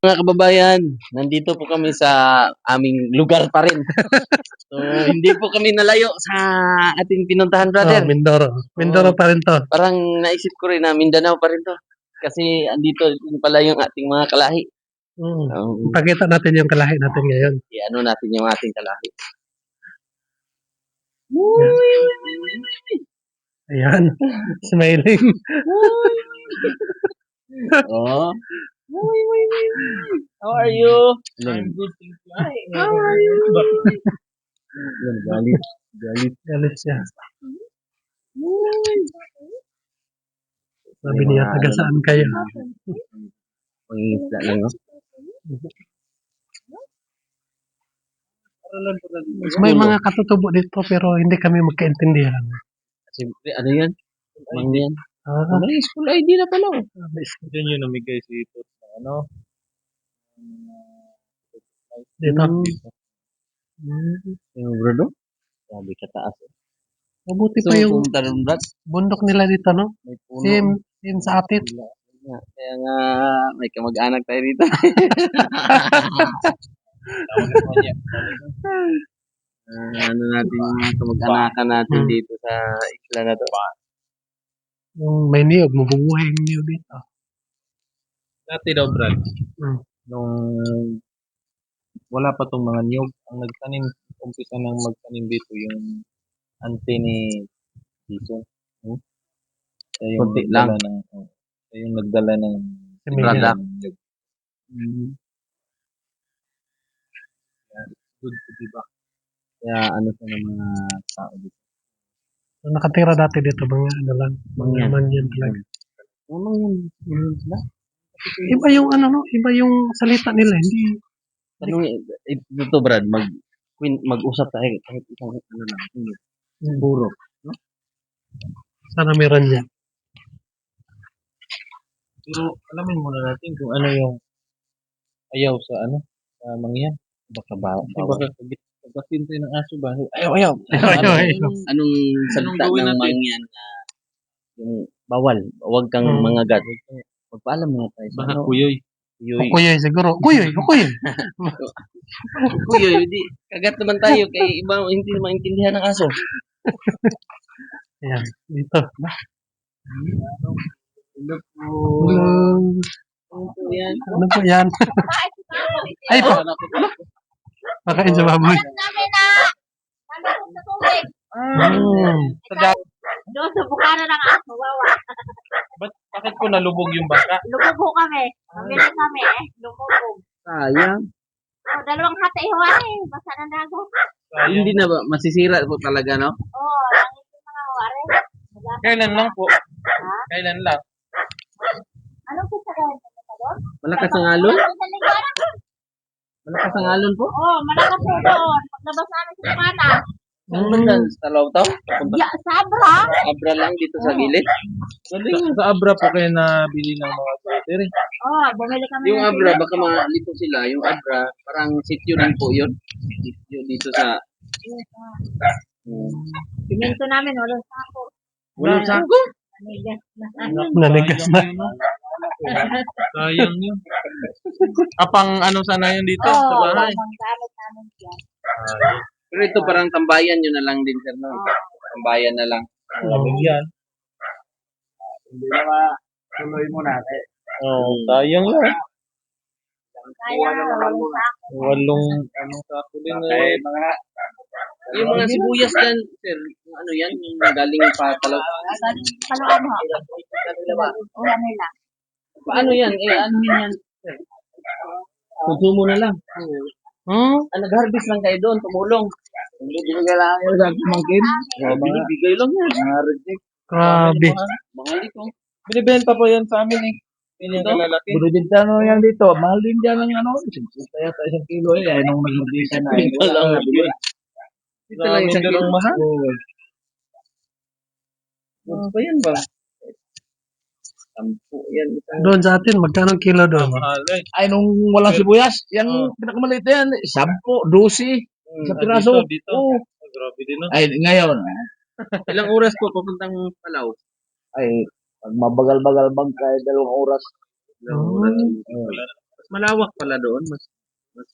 Mga kababayan, nandito po kami sa aming lugar pa rin. So, hindi po kami nalayo sa ating pinuntahan, brother. Mindoro. Mindoro Oo. pa rin to. Parang naisip ko rin na Mindanao pa rin to. Kasi andito din pala yung ating mga kalahi. Ipakita natin yung kalahi natin ngayon. I-ano natin yung ating kalahi. Ayan. Smiling. Oh. How are you? I'm good, thank you. How are you? Galit. Galit. Galit siya. Sabi niya, taga saan kayo? Pangingisda lang, no? May mga katutubo dito pero hindi kami magkaintindihan. Siyempre, ano yan? Ano yan? May school ID na pala. Yan yung namigay si Tut na ano. Dito. Yung brado? Sabi ka taas. Mabuti So, pa yung pumunta rin, brad. bundok nila dito, no? May puno. Same sa atin. Kaya nga, may kamag-anak tayo dito. Ano natin yung mga kamag-anakan natin dito sa isla na to. Yung may niyog, mabubuhay yung niyog dito. Dati daw, Brad, Hmm. nung wala pa tong mga niyog, ang nagtanim, umpisa nang magtanim dito yung auntie ni Jason. Siya yung Kunti nagdala lang. ng, siya yung nagdala ng Semilla. niyog. Good to be back. Kaya ano sa mga tao dito. Yung nakatira dati dito, mga ano lang, mga mangyan talaga. Anong yun sila? Iba yung ano, no? Iba yung salita nila, hindi. Tanong dito, Brad, mag-usap tayo kahit isang ano lang. Puro. Sana meron niya. Pero alamin muna natin kung ano yung ayaw sa ano, sa mangyan. Baka ba? Kasi baka pagkasin tayo ng aso ba? Ayaw. Anong salita gawin ng natin? mangyan na yung bawal? Huwag kang mangagat. Magpaalam muna tayo. Baka kuyoy. Kukuyoy siguro. Kuyoy. Kuyoy, hindi. Kagat naman tayo kay iba hindi maintindihan ng aso. Ayan, dito. Ano po? Hello. Ano po yan? Ano po yan? Ay po. Makain sa baboy. namin na nalubog sa tubig. Doon sa bukana ng aso, wawa. Bakit po nalubog yung baka? Lubog ho kami. Mabili kami lumubog. Sayang. Dalawang hati ho basta ng dagat. Hindi na ba? Masisira po talaga, no? Nangipin mga wari. Kailan lang po? Ha? Kailan lang? Anong kasagayan mo sa doon? Malakas ang alon? Malakas ang alon po? Malakas ho doon. Paglabas namin sa bukana. Saan ba dyan? Sa Talautaw? Sabra. Abra lang dito sa gilid? Sa Abra po kayo nabili ng mga grocery. Bumili kami Yung ng Abra, sili. baka malito sila. Yung Abra, parang sityo rin po yun. Sityo dito sa... Siminto namin, walang sako. Walang sako? Nanigas na. Sayang yun. Kapang ano sana yun dito sa bahay. Ang gamit namin yan. Pero ito parang tambayan nyo na lang din, sir. No? Tambayan na lang. Lamig yan. Hindi na tuloy mo natin. Sayang yun. Kaya, walang sako. Walong ano sako din eh. Yung mga sibuyas dyan, sir, yung ano yan, yung galing pa talaw. Paluan ho. Ulan nila. Paano yan? Ano yan, sir? Konsumo na lang. Nag-harvest lang kayo doon, tumulong. Binigay lang kayo sa pamangkin. Binibigay lang yan. Grabe. Mahal ito. Binibenta po yan sa amin eh. Yun yung kalalaki. Binibenta no yan dito. Mahal din dyan ng ano. Kaya sa isang kilo eh. Ay nung nag-umpisa na. Wala lang nabili. Ito lang isang kilo. Mahal. Ano ba yan ba? 10 yan. Doon sa atin, magkano kilo doon? Mahal eh. Ay nung walang sibuyas. Yan pinakamaliit na yan. 10, 12. Sa piraso. Dito. Oo. Grabe din no. Ay ngayon. Ilang oras po papuntang Palaw? Ay pag mabagal-bagal bang kahit 2 oras. Ilang oras. Mas malawak pala doon. Mas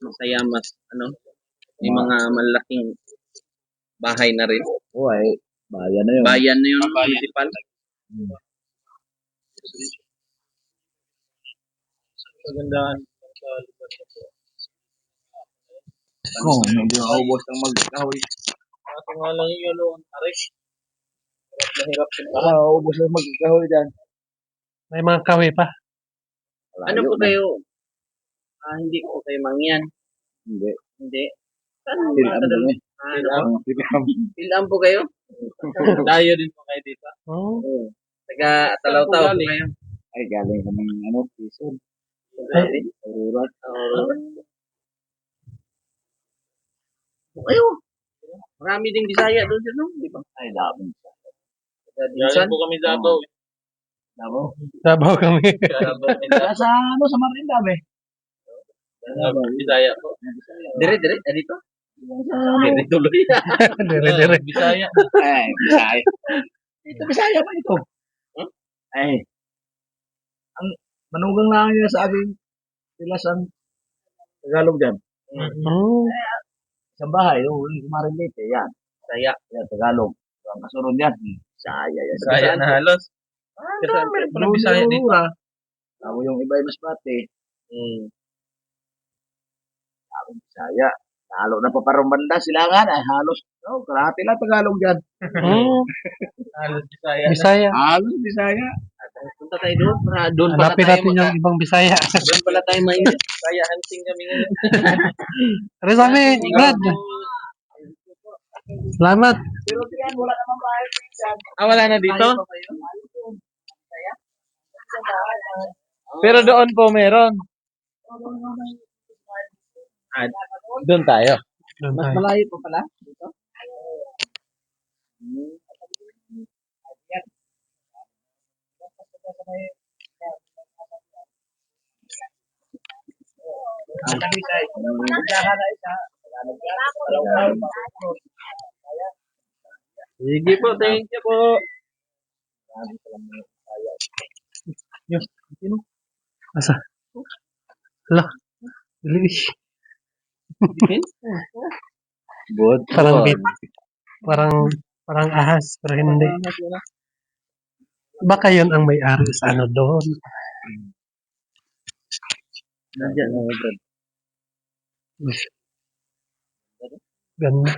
masaya, may mga malaking bahay na rin. Oo, ay, bayan na yun. Bayan na yun, municipal. Kagandahan. Kung hindi maubos ng mag-kahoy. Kaso nga lang yung yun, aris. Hirap na hirap sila. Ubos ng mag-kahoy dyan. May mga kawi pa. Ano po kayo? Hindi po kayo mangyan. Hindi. Hindi. Saan Pilam kadal- kami. Ano po? Pilam. Pilam po kayo? Layo din po kayo dito. Oh. Taga Talaw-Taw po kayo? Ay, galing kami Quezon. Ay, Aurora. Kayo? Marami ding Bisaya doon sir, no? Di ba? Ay, dami. Galing po kami Davao. Damo. Davao kami. Sa sa Marinda, be. Bisaya po. Dire, dito? Dire tuloy. Dire. Bisaya. Ay, Bisaya. Ito, Bisaya ba ito? Ay. Ang manugang lang niya sa aking pilasan Tagalog dyan. Oh. Isang bahay, yung Marinda, yan. Bisaya. Yan, Tagalog. Ang kasunod yan, Bisaya yan. Bisaya na halos. Kasi pala Bisaya dito. Tapos yung iba ay Masbate, Bisaya. Lalo na paparumbanda silangan ay halos kalahati lang Tagalog dyan. Oh. Halos Bisaya. Bisaya. Halos Bisaya. Punta tayo doon. Doon pala Hanapin tayo natin yung ibang Bisaya. Doon pala tayo mainit. Bisaya hunting kami ngayon. Pero sa amin, Brad. Salamat. Pero yan, wala naman bahay dyan. Wala na dito? Pero doon po meron. Doon tayo. Doon Mas tayo. malayo pa pala. Dito. Sige po, thank you po. Asa? Hala. Dili. Good. Parang bit. Parang ahas, pero hindi. Baka yun ang may-ari sa ano doon. Nandiyan na, Brad. Ganda.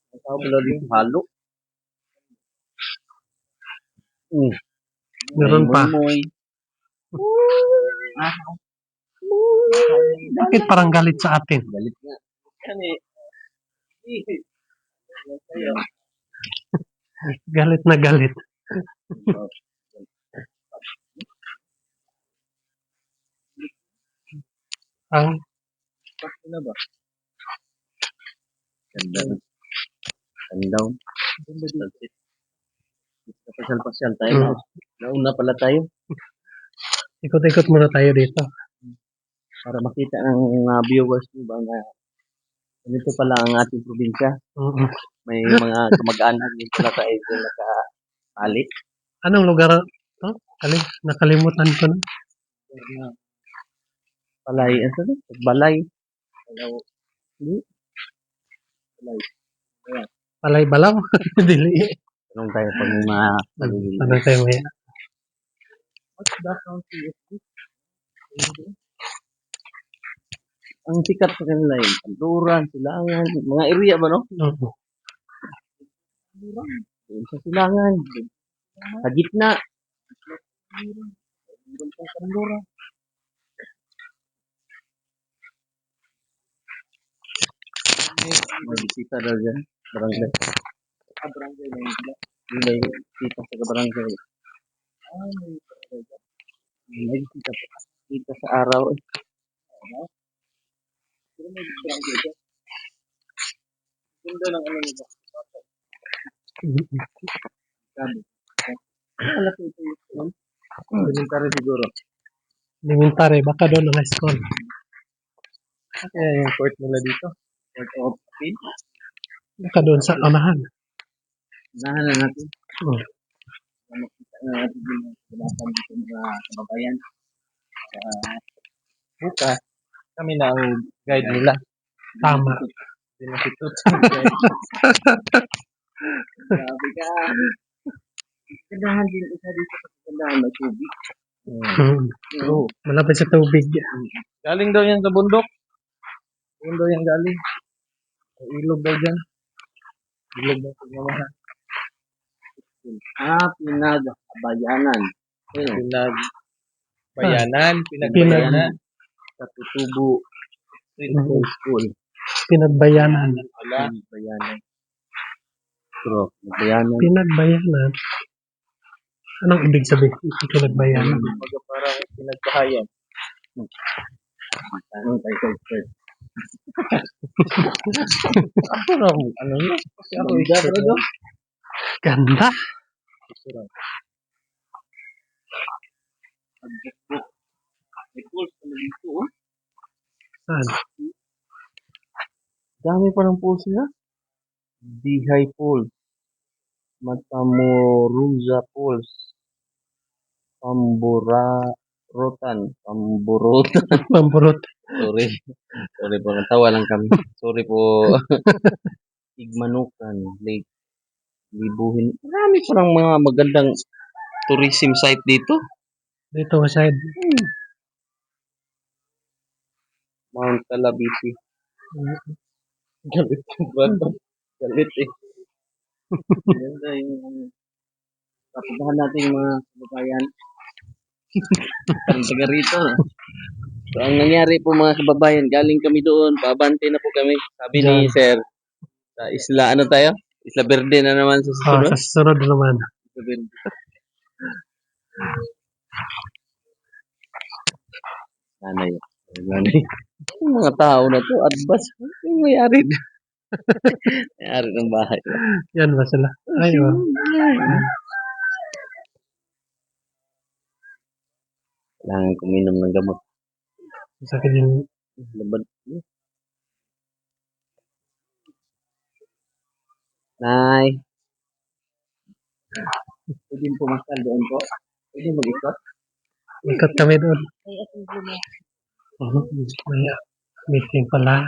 Ang tao pala dito, halo. Meron pa. Moy. Bakit parang galit sa atin? Galit nga. Yan eh. Galit na galit. Ang Bakit na ba? Ganda. Ganda. Pasyal-pasyal tayo. Nauna pala tayo ikot-ikot muna tayo dito. para makita ng viewers mo ba na ganito pala ang ating probinsya. Oo. May mga kamag-anak din pala tayo na nakapalit. Anong lugar to? Nakalimutan ko na. Palay. Ano to? Balay. Hindi. Palay Balaw. Dili. Tanong tayo pag may mga palilili. Ano tayo may Ang sikat sa kanila yun. Panturan, Silangan. Mga area ba no? Oo. Doon sa Silangan. Sa gitna. May bisita daw dyan. Barangay. Barangay na yun. Yung may bisita sa barangay. May bisita pa. Kita sa araw. Ganda ng ano nito. Malaki ito yun. Elementary siguro. Elementary. Baka doon ang high school. Kaya yung court nila dito. Court of Appeal. Baka doon sa unahan. Unahan na natin. Oh, Makita na natin yung kaganapan dito mga kababayan. Bukas, kami na ang guide nila. tama. Hindi na si Tut ang guide. Grabe ka. Kandahan din isa dito sa kandahan may tubig. Hmm. Malapit sa tubig. Galing daw yan sa bundok. Doon daw yan galing. Sa ilog daw dyan. Ilog daw pagmamahan. Pinaghabayanan. Ayun. Pinagbayanan. Pinagbayanan. Katutubo. Preschool school. Pinagbayanan. Wala. Bayanan. Pero, bayanan. Pinagbayanan. Anong ibig sabihin? Pinagbayanan. Kumbaga parang pinagkahayan. Anong title first? Parang ano yun? Kasi ako Ganda, bro. Ganda. May tools na dito, oh. Saan? Dami pa ng pools niya. Dihay Pools. Matamoruza Pools. Pamburutan. Pamburot. Sorry. Sorry po. Natawa lang kami. Sorry po. Igmanukan. Lake. Libuhin. Marami pa ng mga magandang tourism site dito. Dito sa side. Mount Calabiti. Galit yung bato. Galit eh. Ganda yung kapuntahan natin yung mga kababayan. Ang taga rito. So, ang nangyari po mga kababayan, galing kami doon, paabante na po kami. Sabi ni Diyan. Sir, sa Isla, ano tayo? Isla Verde na naman sa susunod. Sa susunod naman. Isla Verde. Nanay. Nanay. Yung mga tao na to, advance. Yung mayari. Mayari ng bahay. Yan ba sila? Ay, oh. Kailangan kuminom ng gamot. Sakit yung Labad. Nay. Pwede pumasal doon po. Pwede mag-ikot. ikot kami doon. May assembly mo. May meeting pala.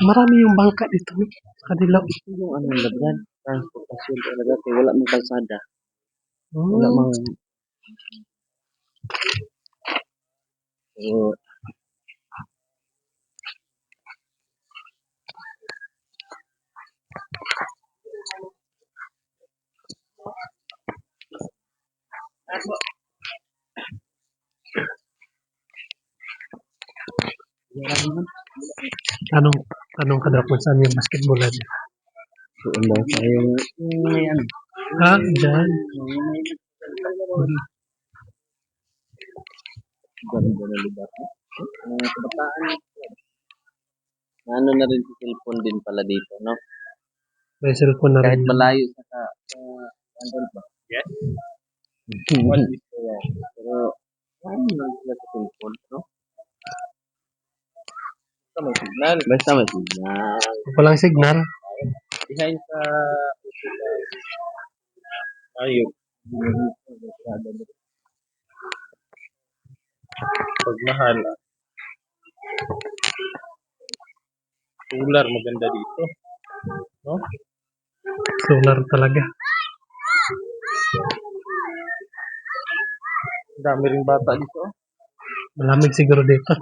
Marami yung bangka dito. Sa kanila. Ito yung ano labad. Transportasyon talaga. Kaya wala mong kalsada. Wala Oh, mang... So, tanong ka daw kung saan yung basketballan. doon daw tayo. Yung may ano. Ha? Diyan. Ganda na lugar. Kabataan. Ano na rin si cellphone din pala dito, no? May cellphone na Kahit rin. malayo sa andun pa. Yes. One is kaya. Pero, ano lang sila sa cellphone, no? Basta may signal. Basta may signal. Walang signal. Behind sa ayun. Pagmahal. Solar maganda dito. No? Solar talaga. Ang dami ring bata dito. Malamig siguro dito.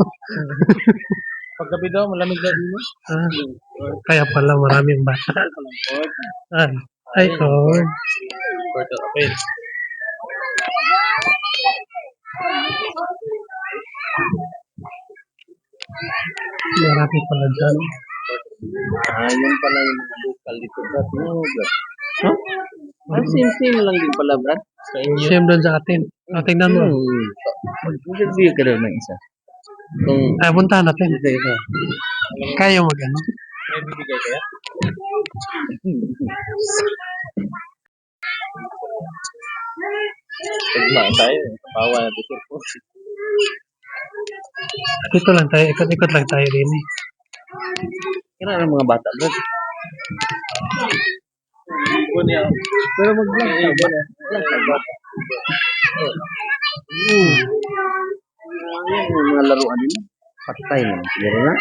Paggabi daw, malamig daw dito. Ah, kaya pala maraming bata. Ah, ay, oh. Port of Spain. Marami pala dyan. Yun pala yung mga local dito, Brad. No, Brad. Huh? Same lang din pala, Brad. Sa inyo. Same doon sa atin. Tingnan mo. Mag-review ka daw ng isa. Kung Ay, puntahan natin. isa. Kaya mag-ano? May bibigay kaya? Pagmaan tayo. Pawa na dito. Dito lang tayo. Ikot-ikot lang tayo din eh. Kailan ang mga bata, Brad? Ibon niya. Pero mag-vlog ka ba? Yung mga laruan nila. Patay na. Siguro na.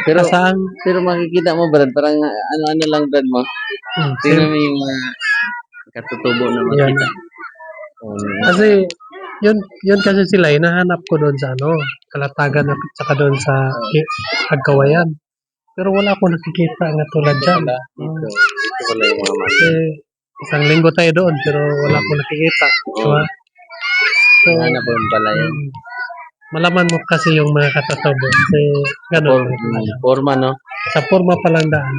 Pero, Kasang, pero makikita mo, Brad, parang ano-ano lang, Brad mo. Tingnan mo yung mga katutubo na yan. makita. Kasi, yun kasi sila, hinahanap ko doon sa Kalatagan at saka doon sa Agkawayan. Pero wala akong nakikita na tulad dyan. Ito pala yung mga mali. Kasi, isang linggo tayo doon, pero wala akong nakikita. Diba? So, Hanap mo pala yun. malaman mo kasi yung mga katatubo. Kasi, gano'n. Forma, no? Sa forma pa lang daan,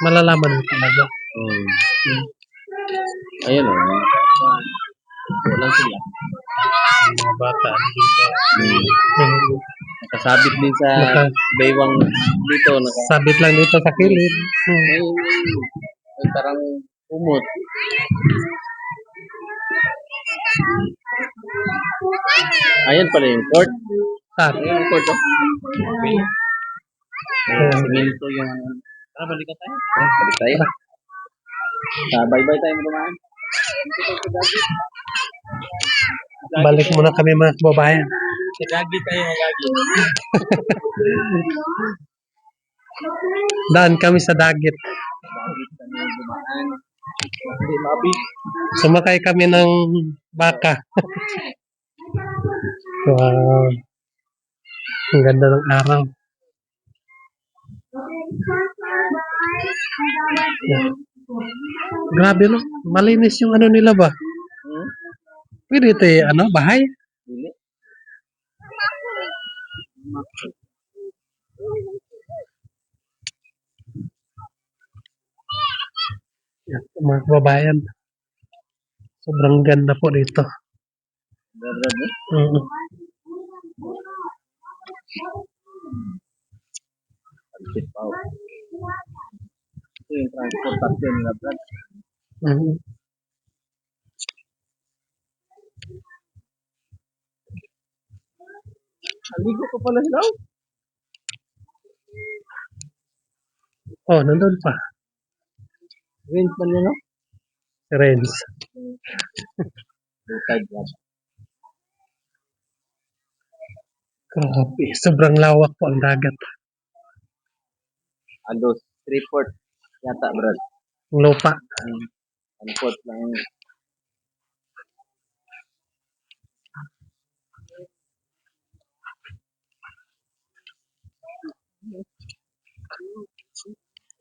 malalaman mo talaga. Ayun, oh. Walang sila. Mga bata dito. Nakasabit din sa baywang dito. Sabit lang dito sa kilid. Ay, parang umot. Ayan pala yung court. Saan? Ayan yung court, oh. Simento yung... Tara, balik tayo. Balik tayo. Bye-bye tayo mga kumain. Balik muna kami mga kababayan. Gagi tayo mga gagi. Daan kami sa dagit. Hindi mabig. Sumakay kami ng baka. Wow. Ang ganda ng araw. Yeah. Grabe no. Malinis yung nila ba? Pwede ito bahay? Dili. Yeah, mga kababayan. Sobrang ganda po dito. Brad, Pagsit pa. Ito yung transportasyon nila, Brad. Aligo ko pala sila. Oh, nandun pa. Range man yun, no? Renz. Bukad yan. Grabe. Sobrang lawak po ang dagat. Alos, 3/4 yata, Brad. Ang lupa. 1/4 lang yun.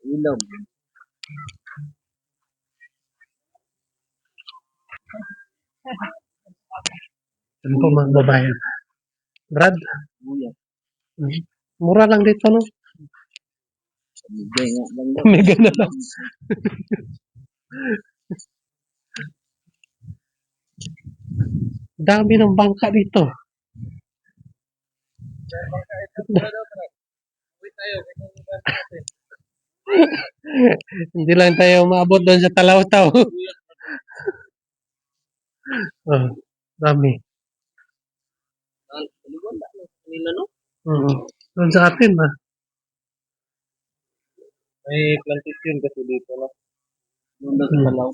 Ilog. Yan po mga kababayan. Brad, Uya. mura lang dito, no? Bigay nga lang daw. Mega na lang. Dami ng bangka dito. Hindi lang tayo maabot doon sa Talaw-Taw. Oh, dami. Nila, no? Doon sa atin, May plantation kasi dito, no? Doon sa Palaw.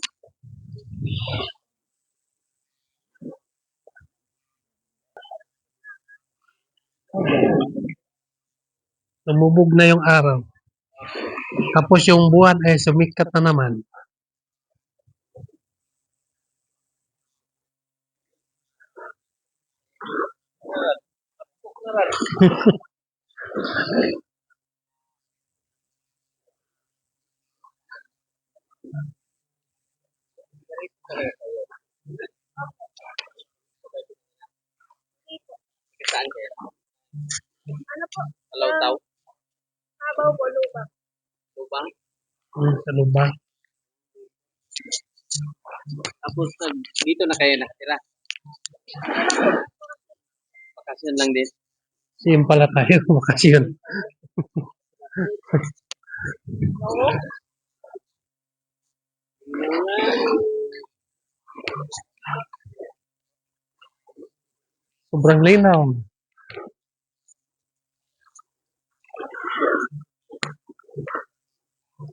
Namubog na yung araw. Tapos yung buwan ay sumikat na naman. Saan kayo? Talaw-Taw. Habaw po, lubak. Lubang. Sa lubang. Tapos dito na kayo nakatira. Bakasyon lang din. Same pala tayo, makasyon. Sobrang linaw.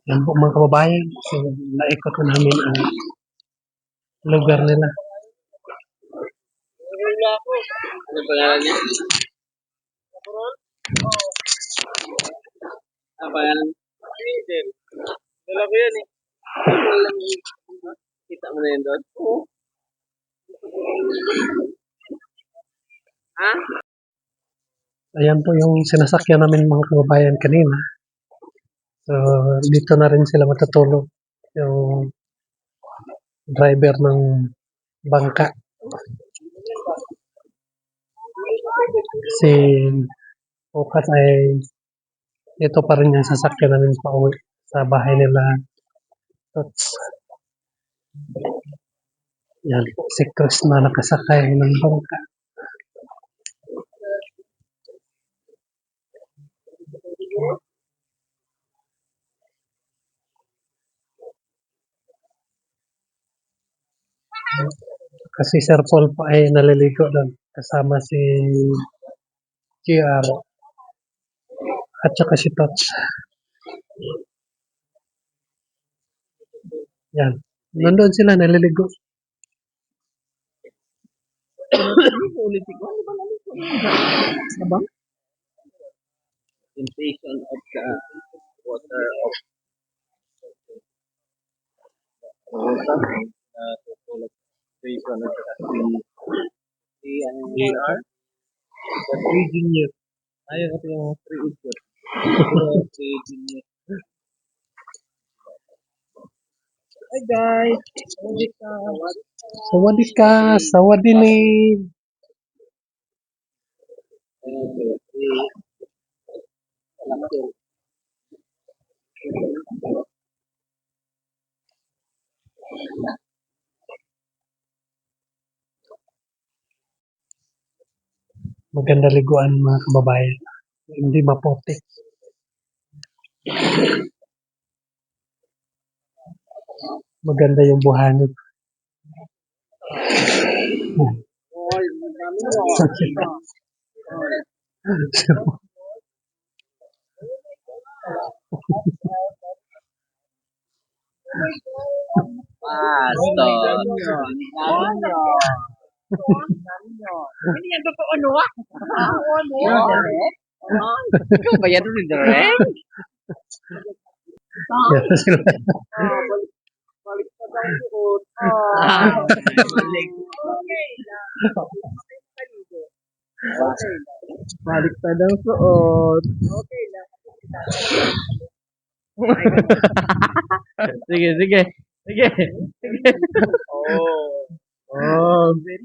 Yan po mga kababayan. So, naikot na namin ang lugar nila. Ano pangalan niya? Ano pangalan? Dala ko yan eh. Kita mo na yun doon? Oo. Ha? Ayan po yung sinasakyan namin mga kababayan kanina. So, dito na rin sila matutulog. Yung driver ng bangka. Si Bukas ay ito pa rin yung sasakyan namin pa uwi sa bahay nila. Tots. Yan po, si Chris na nakasakay ng bangka. Kasi Sir Paul po ay naliligo doon kasama si GR at saka si Tots. Yan. Nandun sila naliligo. Politiko. Ano ba nalito? Sabang? Temptation of the water of temptation at si ano GR? The three genius. Ayaw kasi yung three idiots. Si genius. Hi guys! Sawadee ka, sawadini. Maganda liguan mga kababayan. Hindi maputi. Maganda yung buhangin. Hindi yan totoo, ano? Ikaw ba yan rin direct? Yan sila. Balik pa daw suot. Balik pa daw suot. Okay lang. Sige, sige. Sige. Sige. Oh, very.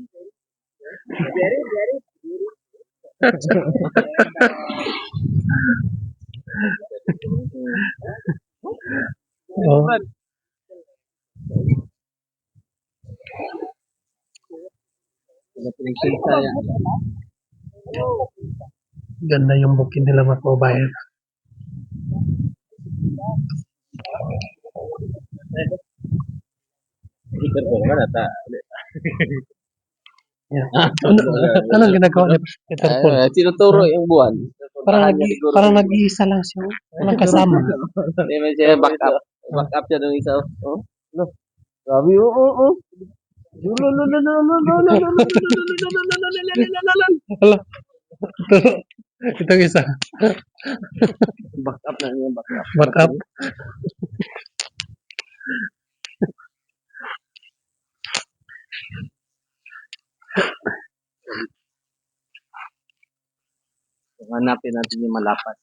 Oh, ganda yung bukid nila mga kababayan. Yan. Anong ginagawa ni Peter Paul? Tinuturo yung buwan. Parang nag-iisa lang siya. Walang kasama. Hindi man siya back up. Back up siya nung isa. Oh, no. Grabe, oo. Hala. Itong isa. Back up na niya, back up. Back up. Hanapin natin yung malapad.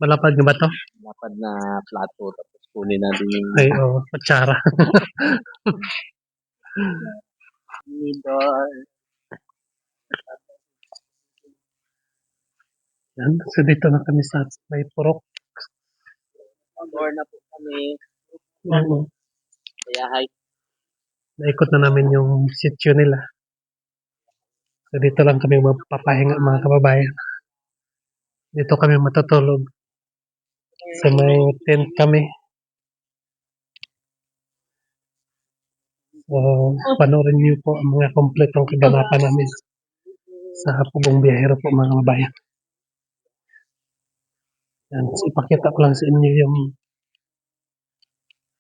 Malapad nga ba to? Malapad na plato. Tapos kunin natin yung Ay, oo. Patsara. middle. Yan. So, dito na kami sa may purok. Or na po kami. Yan. Kaya hi. Naikot na namin yung sitio nila. So, dito lang kami mapapahinga mga kababayan. Dito kami matutulog. So, may tent kami. So, panoorin niyo po ang mga kompletong kaganapan namin sa Hapugong Biyahero po mga kababayan. Yan. So, ipakita ko lang sa inyo yung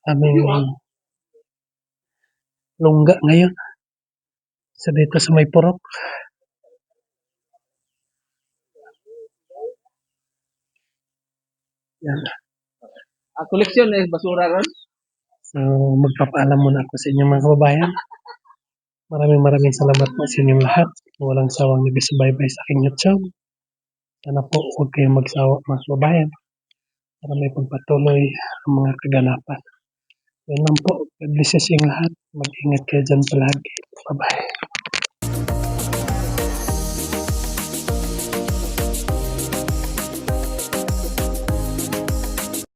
aming lungga ngayon. So dito sa may purok. Yan. Koleksyon eh, basura ron. So magpapaalam muna ako sa inyong mga kababayan. Maraming salamat po sa inyong lahat. Walang sawang nagsubaybay sa aking YouTube. Sana po huwag kayong magsawa mga kababayan para may pagpatuloy ang mga kaganapan. Yan lang po. God bless you sa inyong lahat. Mag-ingat kayo dyan palagi. Bye-bye.